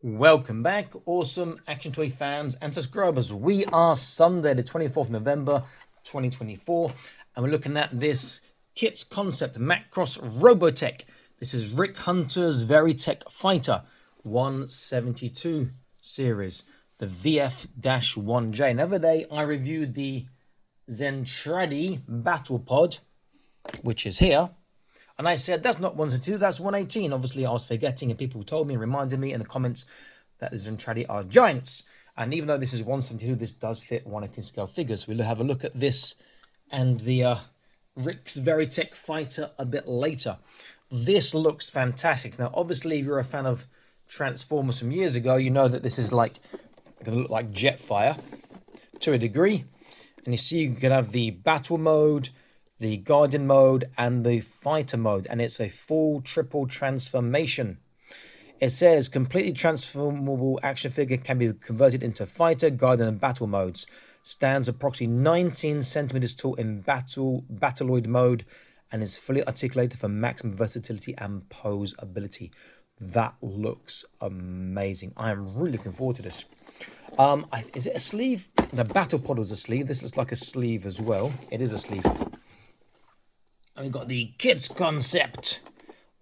Welcome back, awesome Action Toy fans and subscribers. We are Sunday, the 24th of November, 2024, and we're looking at this Kits Concept Macross Robotech. This is Rick Hunter's Veritech Fighter 172 series, the VF-1J. The other day, I reviewed the Zentradi Battlepod, which is here. And I said, that's not 172, that's 118. Obviously, I was forgetting, and people told me and reminded me in the comments that the Zentradi are giants. And even though this is 172, this does fit 118 scale figures. We'll have a look at this and the Rick's Veritech Fighter a bit later. This looks fantastic. Now, obviously, if you're a fan of Transformers from years ago, you know that this is like going to look like Jetfire to a degree. And you see you can have the battle mode, the Guardian mode, and the Fighter mode, and it's a full triple transformation. It says completely transformable action figure can be converted into Fighter, Guardian, and Battle modes. Stands approximately 19 centimeters tall in Battleoid mode, and is fully articulated for maximum versatility and pose ability. That looks amazing. I am really looking forward to this. Is it a sleeve? The Battlepod was a sleeve. This looks like a sleeve as well. It is a sleeve. And we've got the Kits Concept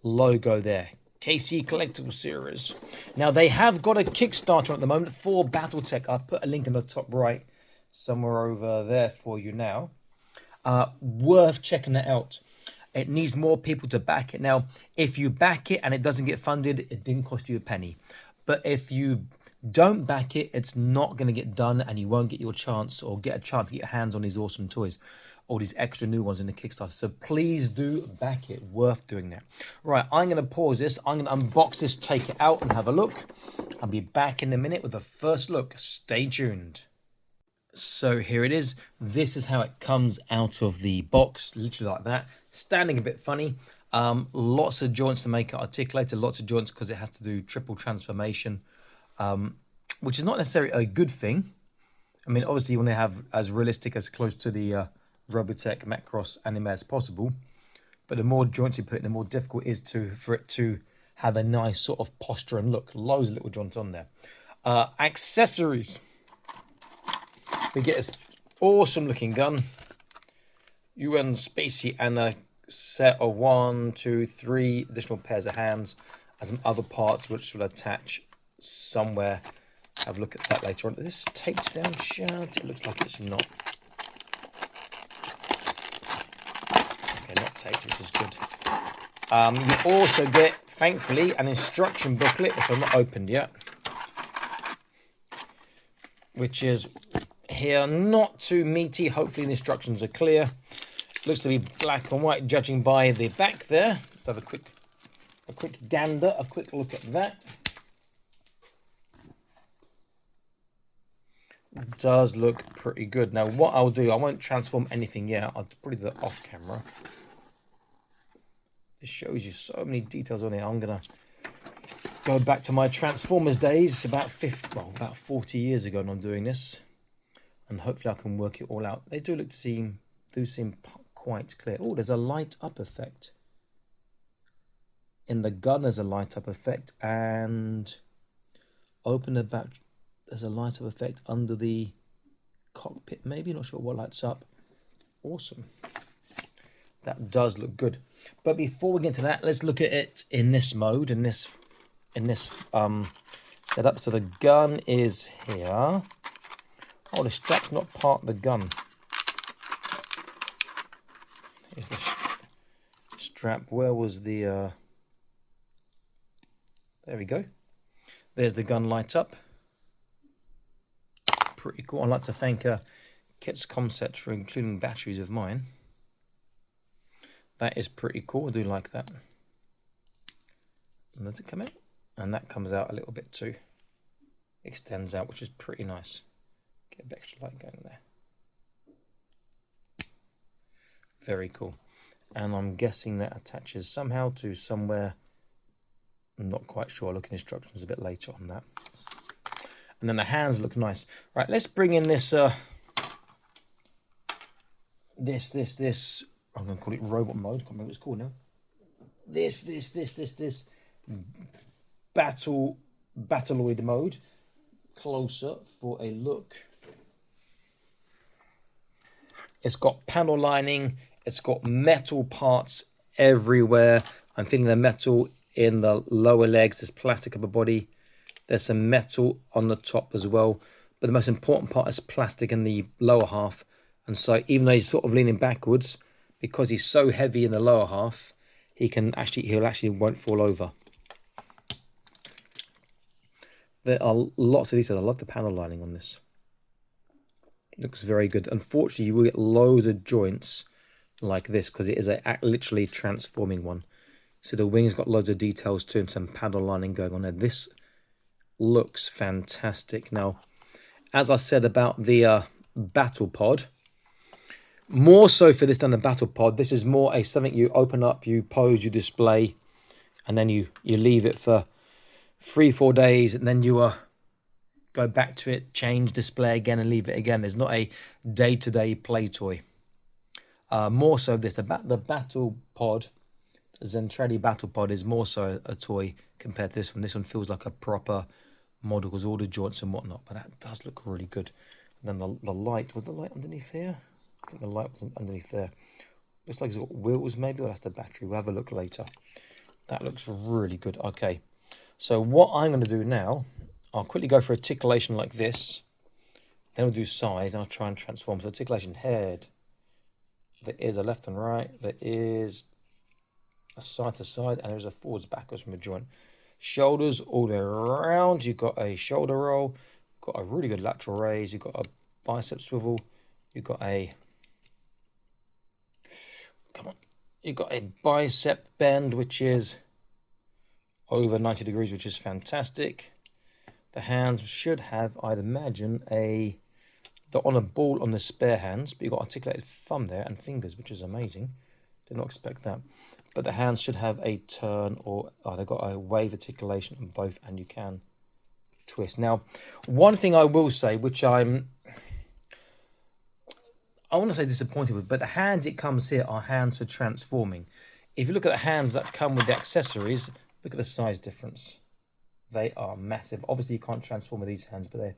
logo there. KC Collectible Series. Now, they have got a Kickstarter at the moment for Battletech. I'll put a link in the top right somewhere over there for you now. Worth checking that out. It needs more people to back it. Now, if you back it and it doesn't get funded, it didn't cost you a penny. But if you don't back it, it's not going to get done, and you won't get your chance or get a chance to get your hands on these awesome toys. All these extra new ones in the Kickstarter. So please do back it. Worth doing that. Right, I'm going to pause this. I'm going to unbox this, take it out, and have a look. I'll be back in a minute with the first look. Stay tuned. So here it is. This is how it comes out of the box. Literally like that. Standing a bit funny. Lots of joints to make it articulated. Lots of joints because it has to do triple transformation. Which is not necessarily a good thing. I mean, obviously you want to have as realistic, as close to the Robotech Macross anime as possible, but the more joints you put in, the more difficult it is for it to have a nice sort of posture and look. Loads of little joints on there. Accessories. We get this awesome looking gun, UN Spacey, and a set of 1, 2, 3 additional pairs of hands, and some other parts which will attach somewhere. Have a look at that later on. This taped down shut. It looks like it's not. Not taped, which is good. You also get, thankfully, an instruction booklet, which I've not opened yet, which is here, not too meaty. Hopefully the instructions are clear. Looks to be black and white, judging by the back there. Let's have a quick gander, a quick look at that. It does look pretty good. Now, what I'll do, I won't transform anything yet. I'll probably do that off camera. It shows you so many details on it. I'm gonna go back to my Transformers days, about 40 years ago, and I'm doing this, and hopefully I can work it all out. They do seem quite clear. Oh, there's a light up effect in the gun. There's a light up effect, and open the back. There's a light up effect under the cockpit. Maybe, not sure what lights up. Awesome. That does look good. But before we get to that, let's look at it in this mode, in this setup. So the gun is here. Oh, the strap's not part of the gun. Here's the strap. Where was the? There we go. There's the gun light up. Pretty cool. I'd like to thank Kits Concept for including batteries of mine. That is pretty cool. I do like that. And does it come out? And that comes out a little bit too. Extends out, which is pretty nice. Get a bit extra light going there. Very cool. And I'm guessing that attaches somehow to somewhere. I'm not quite sure. I'll look in instructions a bit later on that. And then the hands look nice. Right, let's bring in this this I'm going to call it robot mode. I can't remember what it's called now. This battle Battlepod mode. Closer for a look. It's got panel lining. It's got metal parts everywhere. I'm feeling the metal in the lower legs. There's plastic upper body. There's some metal on the top as well. But the most important part is plastic in the lower half. And so even though he's sort of leaning backwards, because he's so heavy in the lower half, he'll actually won't fall over. There are lots of these. I love the panel lining on this. Looks very good. Unfortunately, you will get loads of joints like this because it is a literally transforming one. So the wing's got loads of details too and some panel lining going on there. This looks fantastic. Now, as I said about the Battlepod, more so for this than the Battlepod, this is more a something you open up, you pose, you display, and then you leave it for 3-4 days, and then you go back to it, change, display again, and leave it again. There's not a day-to-day play toy. More so this, the Battlepod, the Zentradi Battlepod is more so a toy compared to this one. This one feels like a proper model because all the joints and whatnot, but that does look really good. And then the light, was the light underneath here? I think the light was underneath there. Looks like it's got wheels maybe, or that's the battery. We'll have a look later. That looks really good. Okay, so what I'm going to do now, I'll quickly go for articulation like this. Then we'll do size, and I'll try and transform. So articulation, head. There is a left and right. There is a side to side, and there's a forwards backwards from a joint. Shoulders all the way around. You've got a shoulder roll. Got a really good lateral raise. You've got a bicep swivel. You've got a... Come on. You've got a bicep bend, which is over 90 degrees, which is fantastic. The hands should have, I'd imagine, they're on a ball on the spare hands, but you've got articulated thumb there and fingers, which is amazing. Did not expect that. But the hands should have a turn, or they've got a wave articulation on both, and you can twist. Now, one thing I will say, which I want to say disappointed with, but the hands it comes here are hands for transforming. If you look at the hands that come with the accessories, look at the size difference. They are massive. Obviously, you can't transform with these hands, but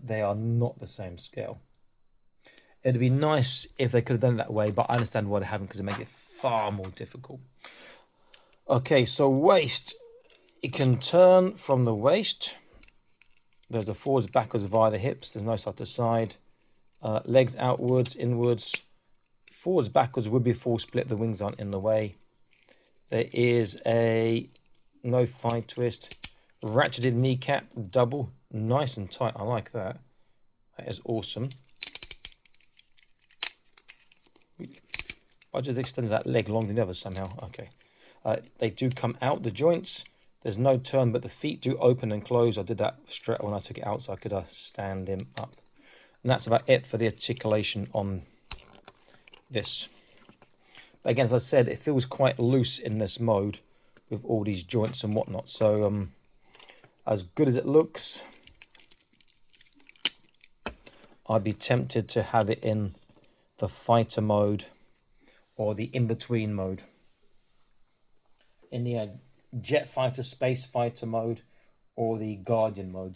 they are not the same scale. It'd be nice if they could have done it that way, but I understand why they haven't, because it makes it far more difficult. Okay, so waist. It can turn from the waist. There's the forwards, backwards via the hips. There's no side to side. Legs outwards, inwards. Forwards, backwards would be full split. The wings aren't in the way. There is a no thigh twist. Ratcheted kneecap, double. Nice and tight. I like that. That is awesome. I just extended that leg longer than the other somehow. Okay. They do come out, the joints. There's no turn, but the feet do open and close. I did that straight when I took it out, so I could stand him up. And that's about it for the articulation on this. But again, as I said, it feels quite loose in this mode with all these joints and whatnot. So as good as it looks, I'd be tempted to have it in the fighter mode or the in-between mode. In the jet fighter, space fighter mode, or the guardian mode.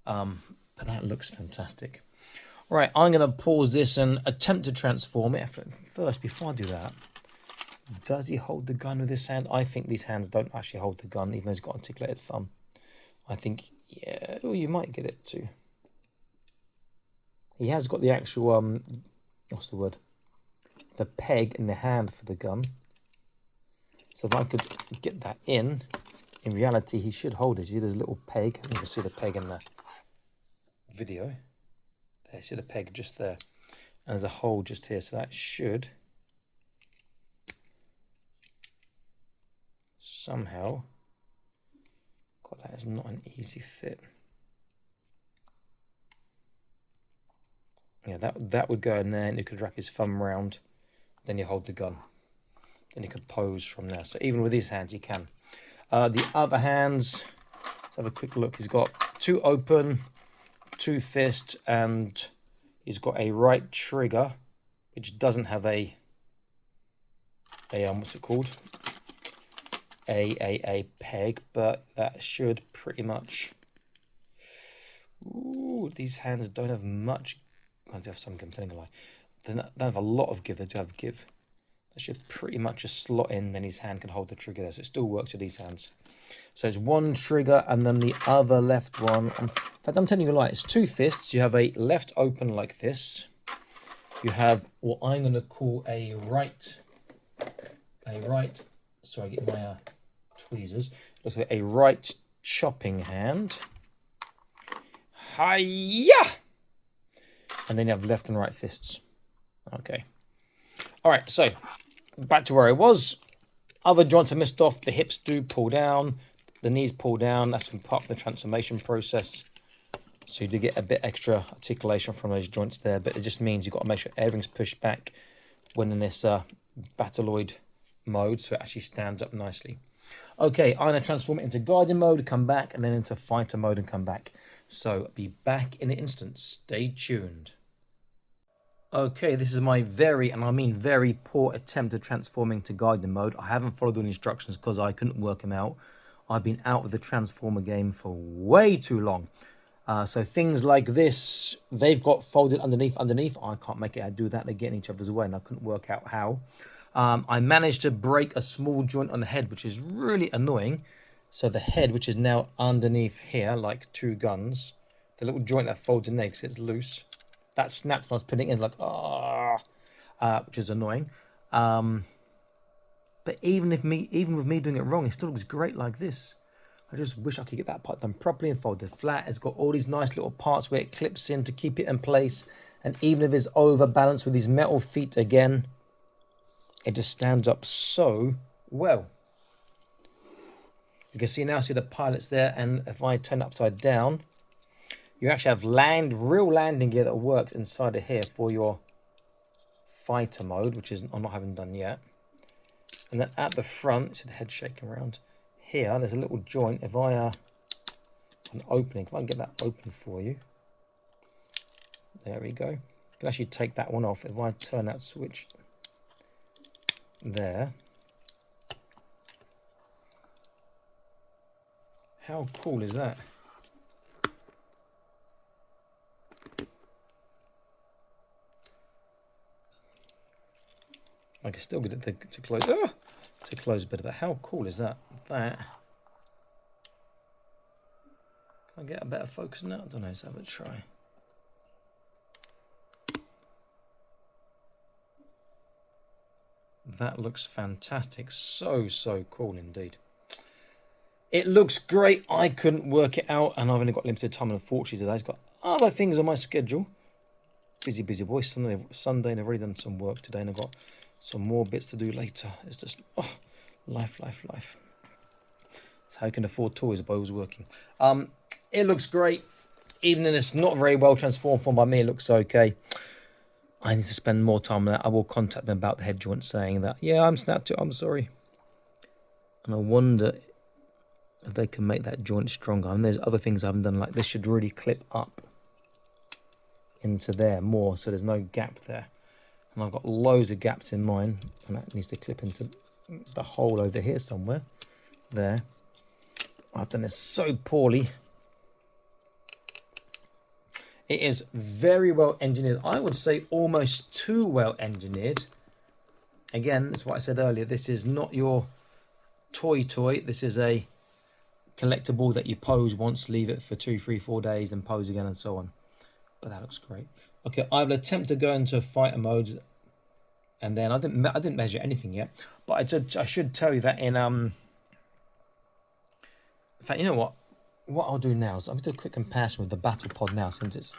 But that looks fantastic. All right, I'm going to pause this and attempt to transform it. First, before I do that, does he hold the gun with this hand? I think these hands don't actually hold the gun, even though he's got articulated thumb. I think, yeah, oh, you might get it too. He has got the actual, what's the word? The peg in the hand for the gun. So if I could get that in reality, he should hold it. See, there's a little peg. You can see the peg in the video. There, see the peg just there. And there's a hole just here. So that should somehow... God, that is not an easy fit. Yeah, that would go in there, and you could wrap his thumb around. Then you hold the gun. Then you can pose from there. So even with these hands, you can. The other hands, let's have a quick look. He's got two open, two fist, and he's got a right trigger, which doesn't have a what's it called? a peg, but that should pretty much... Ooh, these hands don't have much... I do have some give, I'm telling a lie. They don't have a lot of give, they do have give. That should pretty much just slot in, then his hand can hold the trigger there, so it still works with these hands. So it's one trigger and then the other left one. In fact, I'm telling you a lie, it's two fists. You have a left open like this. You have what I'm going to call a right, sorry, get my tweezers. Let's say a right chopping hand. Hiya! And then you have left and right fists. Okay. All right, so back to where I was. Other joints are missed off. The hips do pull down. The knees pull down. That's part of the transformation process. So you do get a bit extra articulation from those joints there, but it just means you've got to make sure everything's pushed back when in this Battlepod mode, so it actually stands up nicely. Okay, I'm going to transform it into guiding mode, come back, and then into fighter mode and come back. So I'll be back in an instant. Stay tuned. Okay, this is my very, and I mean very poor attempt at transforming to guiding mode. I haven't followed all the instructions because I couldn't work them out. I've been out of the transformer game for way too long. So things like this, they've got folded underneath. I can't make it do that. They get in each other's way and I couldn't work out how. I managed to break a small joint on the head, which is really annoying. So the head, which is now underneath here, like two guns, the little joint that folds in there because it's loose, that snaps when I was putting it in, like, which is annoying. But even with me doing it wrong, it still looks great like this. I just wish I could get that part done properly and folded flat. It's got all these nice little parts where it clips in to keep it in place. And even if it's overbalanced with these metal feet again, it just stands up so well. You can see now, see the pilots there. And if I turn it upside down, you actually have real landing gear that works inside of here for your fighter mode, which is I'm not having done yet. And then at the front, see the head shaking around. Here, there's a little joint. If I an opening, if I can get that open for you, there we go. You can actually take that one off. If I turn that switch there, how cool is that? I can still get it to close. To close a bit of it. How cool is that? Can I get a better focus now? I don't know. Let's have a try. That looks fantastic. So cool indeed. It looks great. I couldn't work it out, and I've only got limited time, unfortunately, today. I've got other things on my schedule. Busy boy. Sunday, and I've already done some work today, and I've got some more bits to do later. It's just, life. That's how you can afford toys. The boy was working. It looks great. Even if it's not very well transformed form by me, it looks okay. I need to spend more time on that. I will contact them about the head joint, saying that, yeah, I'm snapped it, I'm sorry. And I wonder if they can make that joint stronger. And there's other things I haven't done, like this should really clip up into there more, so there's no gap there. And I've got loads of gaps in mine, and that needs to clip into the hole over here somewhere. There. I've done this so poorly. It is very well engineered. I would say almost too well engineered. Again, that's what I said earlier. This is not your toy. This is a collectible that you pose once, leave it for 2, 3, 4 days, then pose again and so on. But that looks great. Okay, I will attempt to go into fighter mode, and then I didn't measure anything yet, but I should tell you that in fact, you know what I'll do now is I'm going to do a quick comparison with the Battlepod now, since it's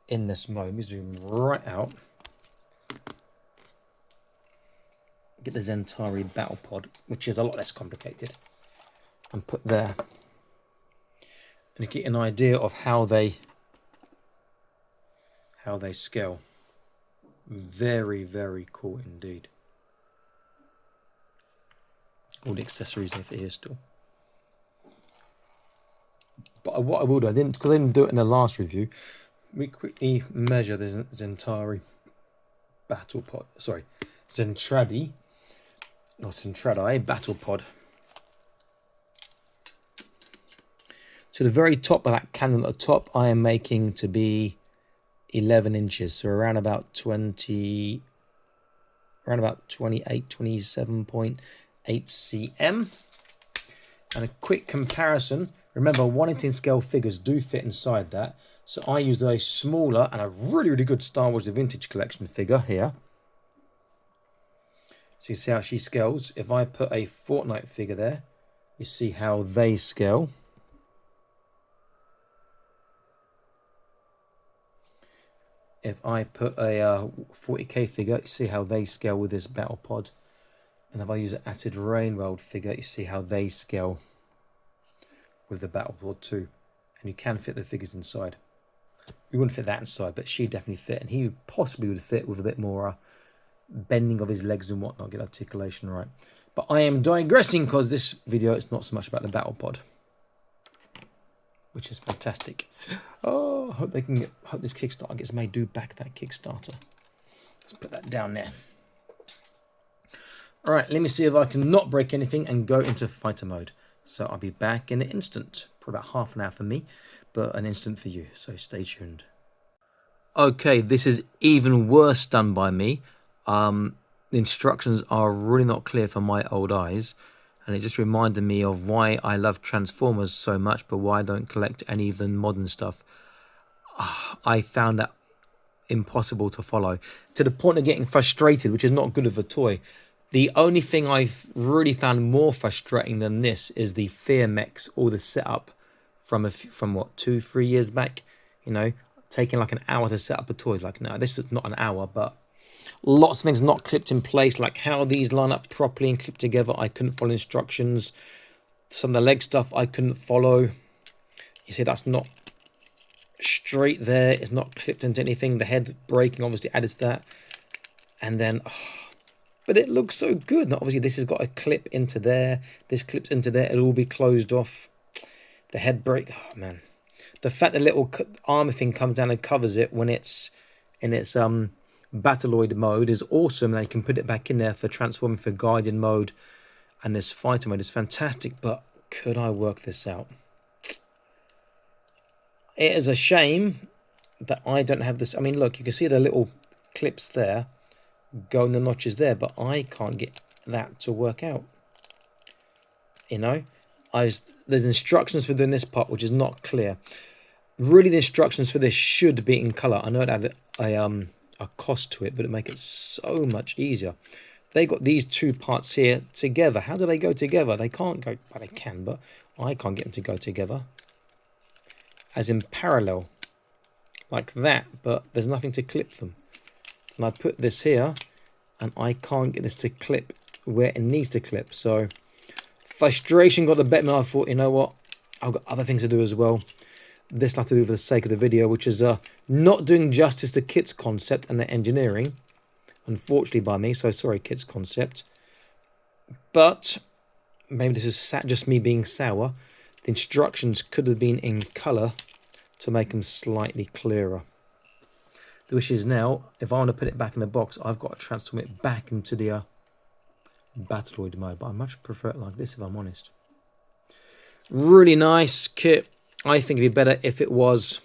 in this mode. Let me zoom right out. Get the Zentari Battlepod, which is a lot less complicated, and put there, and you get an idea of how they scale. Very cool indeed. All the accessories are for here still. But what I will do, because I didn't do it in the last review, we quickly measure the Zentari Battlepod. Sorry, Zentradi, not Zentradi Battlepod. So the very top of that cannon at the top, I am making to be 11 inches. So around about 28, 27.8 cm. And a quick comparison. Remember, 1/18 scale figures do fit inside that. So I used a smaller and a really, really good Star Wars The Vintage Collection figure here. So you see how she scales. If I put a Fortnite figure there, you see how they scale. If I put a 40k figure, you see how they scale with this Battlepod. And if I use an Acid Rain rolled figure, you see how they scale with the Battlepod too. And you can fit the figures inside. We wouldn't fit that inside, but she definitely fit. And he possibly would fit with a bit more bending of his legs and whatnot, get articulation right. But I am digressing because this video is not so much about the Battlepod, which is fantastic. Oh, I hope they can hope this Kickstarter gets made. Do back that Kickstarter. Let's put that down there. All right, let me see if I can not break anything and go into fighter mode. So I'll be back in an instant. For about half an hour for me, but an instant for you. So stay tuned. Okay, this is even worse done by me. The instructions are really not clear for my old eyes. And it just reminded me of why I love Transformers so much, but why I don't collect any of the modern stuff. I found that impossible to follow, to the point of getting frustrated, which is not good of a toy. The only thing I've really found more frustrating than this is the Fear Mechs, or the setup from what, 2-3 years back. You know, taking like an hour to set up a toy. It's like, no, this is not an hour, but lots of things not clipped in place, like how these line up properly and clip together. I couldn't follow instructions. Some of the leg stuff I couldn't follow. You see, that's not straight there. It's not clipped into anything. The head breaking obviously added to that. And then, but it looks so good. Now, obviously, this has got a clip into there. This clips into there. It'll all be closed off. The head break. Oh, man. The fact the little armor thing comes down and covers it when it's in its Battleoid mode is awesome. They can put it back in there for transforming for Guardian mode, and this fighter mode is fantastic. But could I work this out? It is a shame that I don't have this. I mean, look, you can see the little clips there, going the notches there, but I can't get that to work out. You know, there's instructions for doing this part which is not clear. Really, the instructions for this should be in color. I know it had a cost to it, but it make it so much easier. They got these two parts here together. How do they go together? They can't go, but they can, but I can't get them to go together as in parallel like that, but there's nothing to clip them. And I put this here and I can't get this to clip where it needs to clip. So frustration got the better of me. I thought, you know what, I've got other things to do as well. This will have to do for the sake of the video, which is not doing justice to Kit's concept and the engineering, unfortunately by me. So sorry, Kit's concept. But maybe this is just me being sour. The instructions could have been in colour to make them slightly clearer. The wish is now, if I want to put it back in the box, I've got to transform it back into the Battleoid mode. But I much prefer it like this, if I'm honest. Really nice kit. I think it'd be better if it was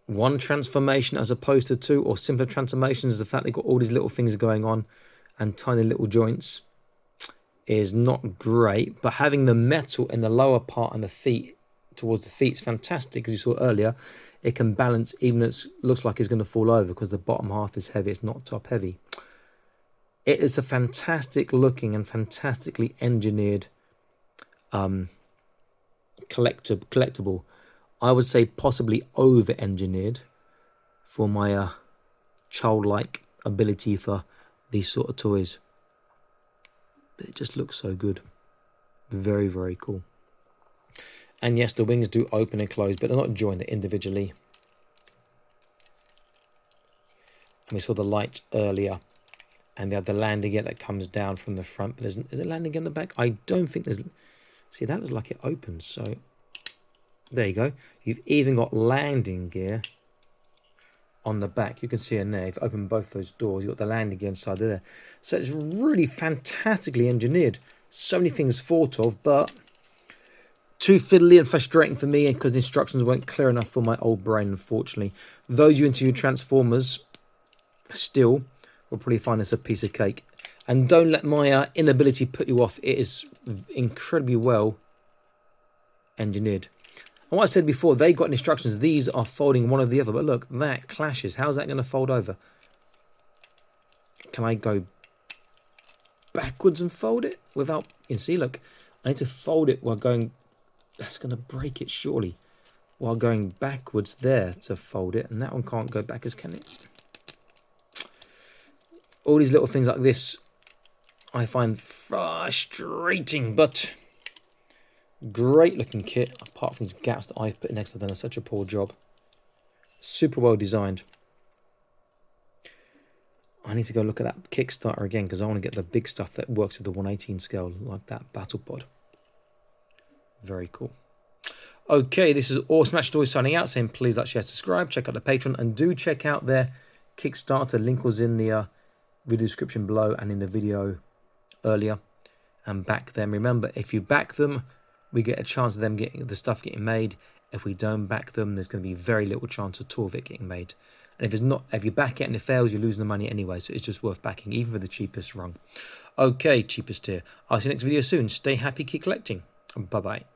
one transformation as opposed to two, or simpler transformations. The fact they've got all these little things going on and tiny little joints is not great. But having the metal in the lower part and the feet, towards the feet, is fantastic. As you saw earlier, it can balance even if it looks like it's going to fall over because the bottom half is heavy. It's not top heavy. It is a fantastic looking and fantastically engineered collectible. I would say possibly over engineered for my childlike ability for these sort of toys. But it just looks so good. Very, very cool. And yes, the wings do open and close, but they're not joined individually. And we saw the light earlier. And we have the landing gear that comes down from the front. But is it landing gear in the back? I don't think there's... See, that looks like it opens. So, there you go. You've even got landing gear on the back. You can see in there, if you open both those doors, you've got the landing gear inside there. So it's really fantastically engineered. So many things thought of, but too fiddly and frustrating for me because the instructions weren't clear enough for my old brain, unfortunately. Those you into your Transformers still will probably find this a piece of cake. And don't let my inability put you off. It is incredibly well engineered. And what I said before, they got instructions. These are folding one over the other. But look, that clashes. How's that going to fold over? Can I go backwards and fold it without... You see, look, I need to fold it while going... That's going to break it, surely. While going backwards there to fold it. And that one can't go backwards, can it? All these little things like this I find frustrating, but great looking kit, apart from these gaps that I've put next to them. They've done such a poor job. Super well designed. I need to go look at that Kickstarter again because I want to get the big stuff that works with the 1/18 scale, like that Battlepod. Very cool. Okay, this is Awesome Action Toys signing out, saying please like, share, subscribe, check out the Patreon, and do check out their Kickstarter. Link was in the video description below and in the video earlier. And back them. Remember, if you back them, we get a chance of them getting the stuff getting made. If we don't back them, there's going to be very little chance at all of it getting made. And if it's not, if you back it and it fails, you're losing the money anyway. So it's just worth backing, even for the cheapest rung. Okay, cheapest tier. I'll see you next video soon. Stay happy, keep collecting. Bye bye.